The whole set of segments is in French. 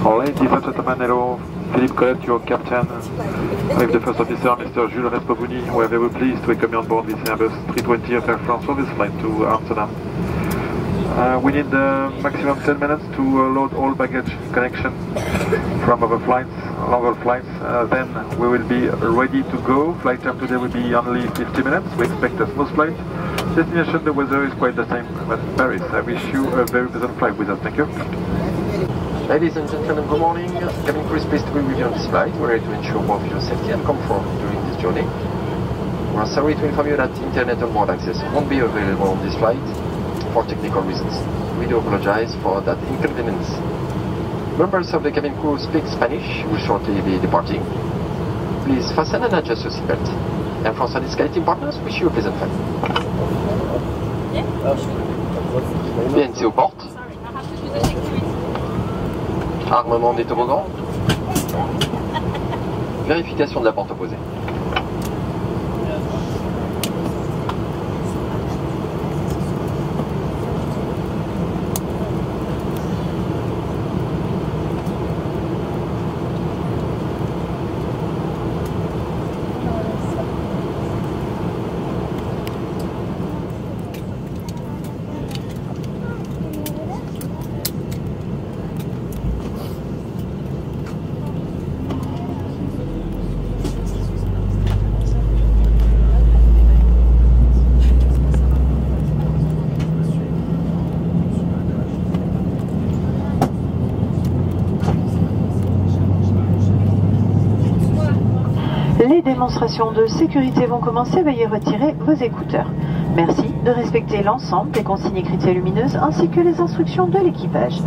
Ladies and gentlemen, hello. Philippe Colette, your captain, with the first officer, Mr. Jules Respobouni. We are very pleased to welcome you on board this Airbus 320 of Air France for this flight to Amsterdam. We need maximum 10 minutes to load all baggage connection from our flights, longer flights. Then we will be ready to go. Flight time today will be only 50 minutes. We expect a smooth flight. Destination, the weather is quite the same as Paris. I wish you a very pleasant flight with us. Thank you. Ladies and gentlemen, good morning. Cabin crew is pleased to be with you on this flight. We're here to ensure both your safety and comfort during this journey. We're sorry to inform you that internet on board access won't be available on this flight for technical reasons. We do apologize for that inconvenience. Members of the cabin crew speak Spanish, will shortly be departing. Please fasten and adjust your seatbelt. Air France and its skating partners wish you a pleasant flight. PNC aux portes. Armement des toboggans. Vérification de la porte opposée. Les démonstrations de sécurité vont commencer, veuillez retirer vos écouteurs. Merci de respecter l'ensemble des consignes écrites et lumineuses ainsi que les instructions de l'équipage.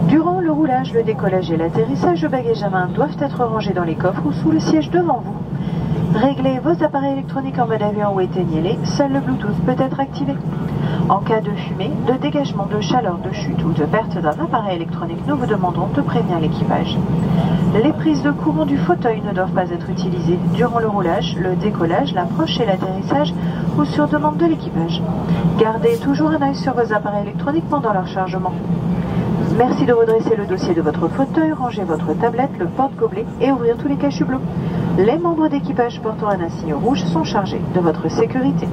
Durant le roulage, le décollage et l'atterrissage, le bagage à main doivent être rangés dans les coffres ou sous le siège devant vous. Réglez vos appareils électroniques en mode avion ou éteignez-les, seul le Bluetooth peut être activé. En cas de fumée, de dégagement de chaleur, de chute ou de perte d'un appareil électronique, nous vous demanderons de prévenir l'équipage. Les prises de courant du fauteuil ne doivent pas être utilisées durant le roulage, le décollage, l'approche et l'atterrissage ou sur demande de l'équipage. Gardez toujours un œil sur vos appareils électroniques pendant leur chargement. Merci de redresser le dossier de votre fauteuil, ranger votre tablette, le porte-gobelet et ouvrir tous les cachets bleus. Les membres d'équipage portant un insigne rouge sont chargés de votre sécurité.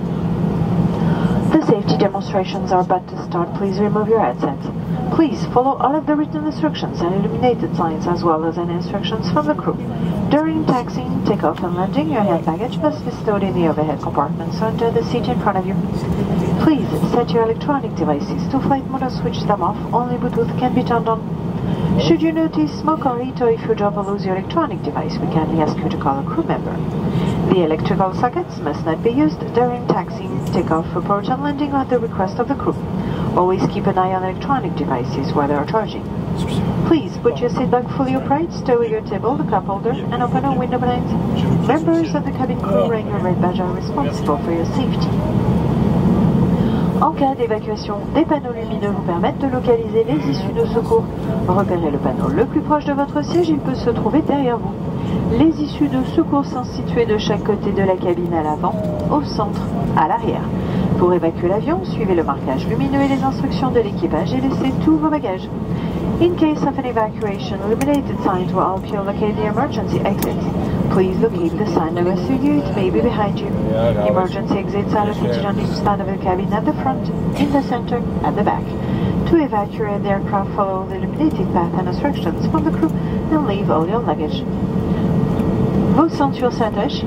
The safety demonstrations are about to start. Please remove your headset. Please follow all of the written instructions and illuminated signs as well as any instructions from the crew. During taxiing, takeoff and landing, your hand baggage must be stowed in the overhead compartments under the seat in front of you. Please set your electronic devices to flight mode or switch them off. Only Bluetooth can be turned on. Should you notice smoke or heat or if you drop or lose your electronic device, we kindly ask you to call a crew member. The electrical sockets must not be used during taxiing, takeoff, approach and landing at the request of the crew. Always keep an eye on electronic devices while they are charging. Please put your seat back fully upright, stow your table, the cup holder, and open all window blinds. Members of the cabin crew wearing your red badge are responsible for your safety. En cas d'évacuation, des panneaux lumineux vous permettent de localiser les issues de secours. Repérez le panneau le plus proche de votre siège, il peut se trouver derrière vous. Les issues de secours sont situées de chaque côté de la cabine à l'avant, au centre, à l'arrière. Pour évacuer l'avion, suivez le marquage lumineux et les instructions de l'équipage et laissez tous vos bagages. In case of an evacuation, illuminated signs will help you locate the emergency exits. Please locate the sign nearest to you, it may be behind you. Emergency exits are located on each side of the cabin at the front, in the center, at the back. To evacuate the aircraft, follow the illuminated path and instructions from the crew and leave all your luggage. Vos ceintures s'attachent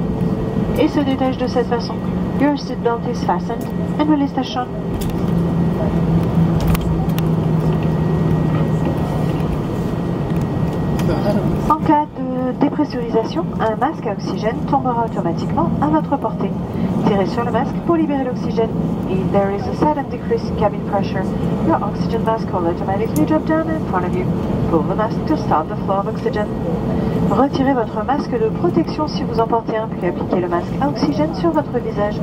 et se détachent de cette façon. Your seatbelt is fastened and released as shown. En cas de dépressurisation, un masque à oxygène tombera automatiquement à votre portée. Tirez sur le masque pour libérer l'oxygène. If there is a sudden decrease in cabin pressure, your oxygen mask will automatically drop down in front of you. Pull the mask to start the flow of oxygen. Retirez votre masque de protection si vous en portez un, puis appliquez le masque à oxygène sur votre visage.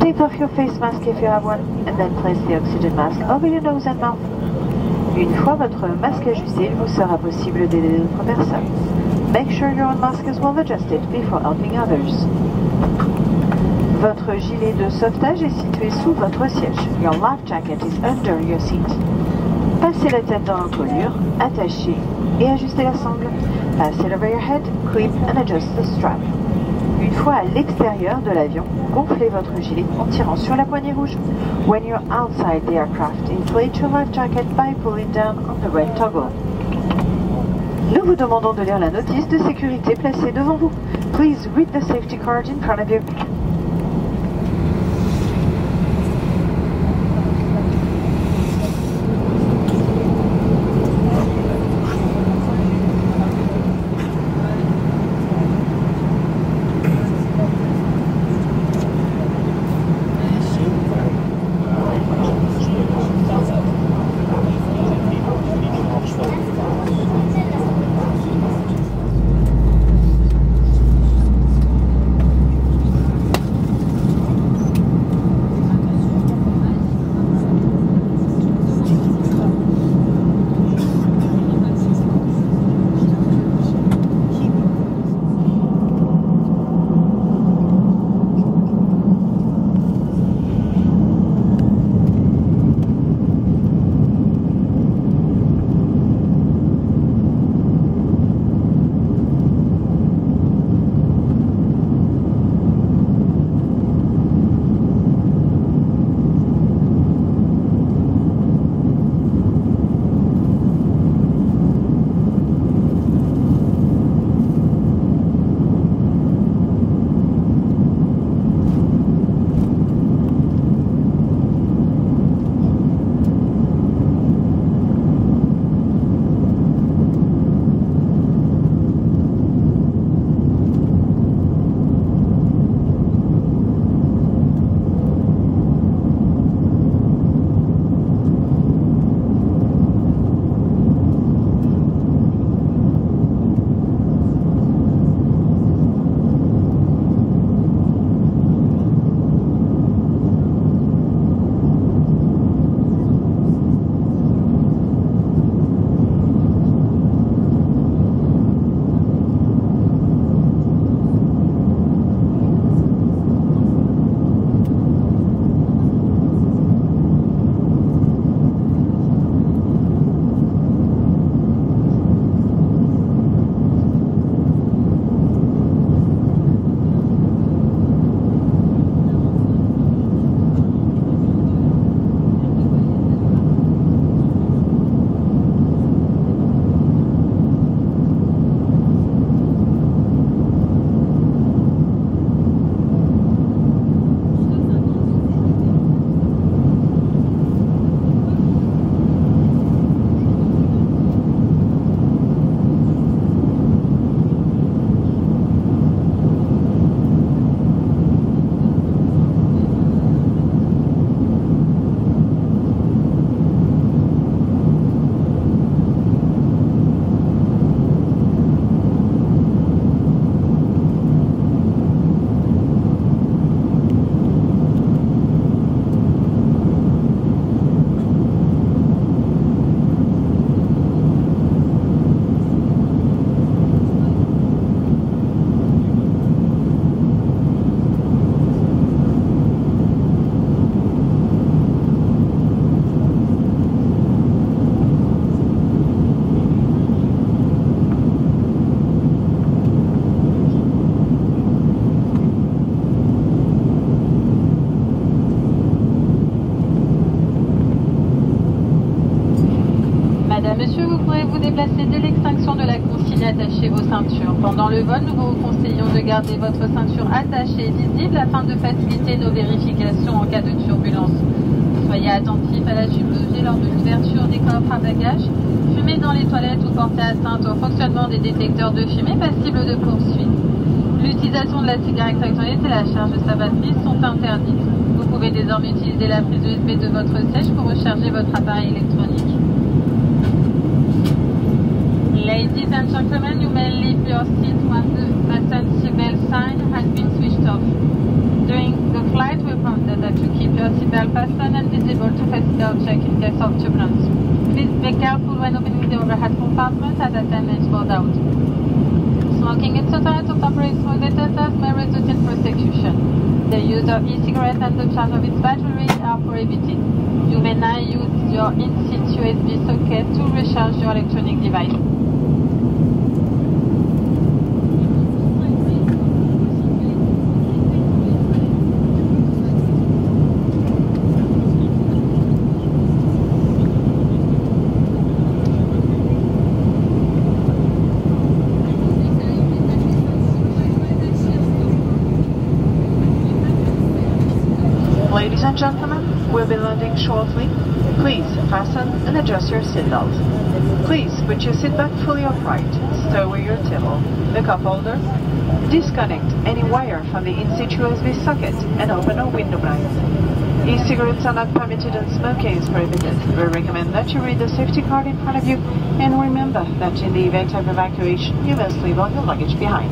Take off your face mask if you have one, and then place the oxygen mask over your nose and mouth. Une fois votre masque ajusté, il vous sera possible d'aider d'autres personnes. Make sure your own mask is well adjusted before helping others. Votre gilet de sauvetage est situé sous votre siège. Your life jacket is under your seat. Passez la tête dans l'encolure, attachez et ajustez la sangle. Pass it over your head, clip and adjust the strap. Une fois à l'extérieur de l'avion, gonflez votre gilet en tirant sur la poignée rouge. When you're outside the aircraft, inflate your life jacket by pulling down on the red toggle. Nous vous demandons de lire la notice de sécurité placée devant vous. Please read the safety card in front of you. Attachez vos ceintures. Pendant le vol, nous vous conseillons de garder votre ceinture attachée et visible afin de faciliter nos vérifications en cas de turbulence. Soyez attentifs à la chute d'objets lors de l'ouverture des coffres à bagages. Fumez dans les toilettes ou portez atteinte au fonctionnement des détecteurs de fumée passibles de poursuite. L'utilisation de la cigarette électronique et la charge de sa batterie sont interdites. Vous pouvez désormais utiliser la prise USB de votre siège pour recharger votre appareil électronique. Ladies and gentlemen, you may leave your seat when the fasten seatbelt sign has been switched off. During the flight, we recommend that you keep your seatbelt fastened and visible to face the object in case of turbulence. Please be careful when opening the overhead compartment as attendants fall out. Smoking in society of operating smoke detectors may result in prosecution. The use of e-cigarette and the charge of its battery are prohibited. You may may now use your in-seat USB socket to recharge your electronic device. Ladies and gentlemen, we'll be landing shortly. Please fasten and adjust your seatbelt. Please put your seat back fully upright, stow away your table, the cup holder, disconnect any wire from the in-seat USB socket and open our window blinds. E-cigarettes are not permitted and smoking is prohibited. We recommend that you read the safety card in front of you and remember that in the event of evacuation, you must leave all your luggage behind.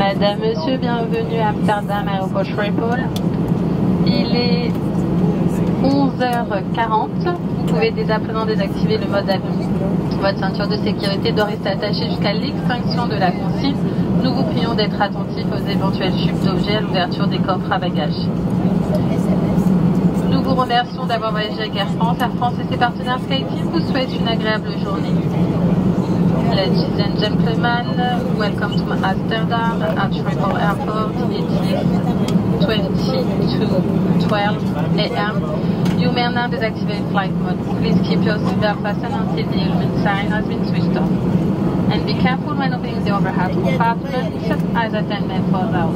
Madame, Monsieur, bienvenue à Amsterdam Airport Schiphol. Il est 11h40. Vous pouvez dès à présent désactiver le mode avion. Votre ceinture de sécurité doit rester attachée jusqu'à l'extinction de la consigne. Nous vous prions d'être attentifs aux éventuelles chutes d'objets à l'ouverture des coffres à bagages. Nous vous remercions d'avoir voyagé avec Air France. Air France et ses partenaires SkyTeam vous souhaitent une agréable journée. Ladies and gentlemen, welcome to Amsterdam at Schiphol Airport. It is 20 to 12 a.m. You may now deactivate flight mode. Please keep your seatbelt fastened until the illumination sign has been switched off. And be careful when opening the overhead compartment as attendant falls out.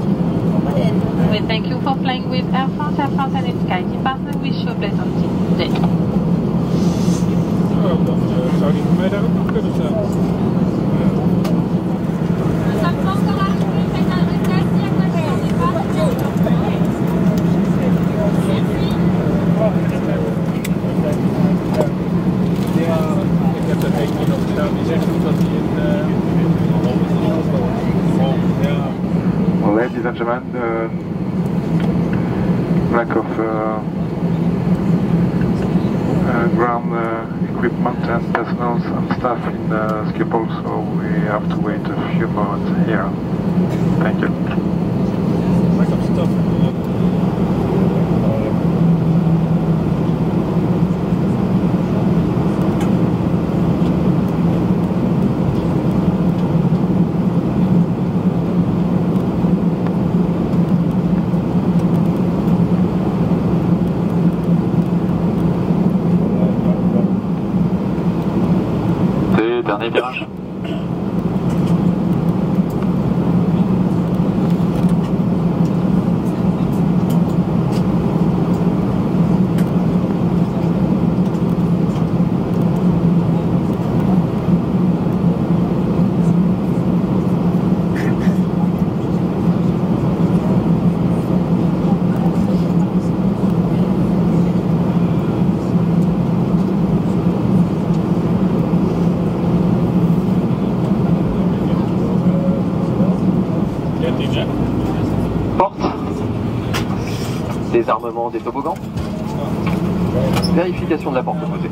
We thank you for flying with Air France and its SkyTeam partner. Wish you a pleasant day. Zou die voor mij daar ook nog kunnen staan? Ja, ik heb er één keer op gedaan die zegt dat hij in Well, ladies and gentlemen, lack of ground equipment and personnel and staff in Schiphol, so we have to wait a few moments here. Thank you. lack of stuff. Dernier virage. Porte. Désarmement des toboggans. Vérification de la porte opposée.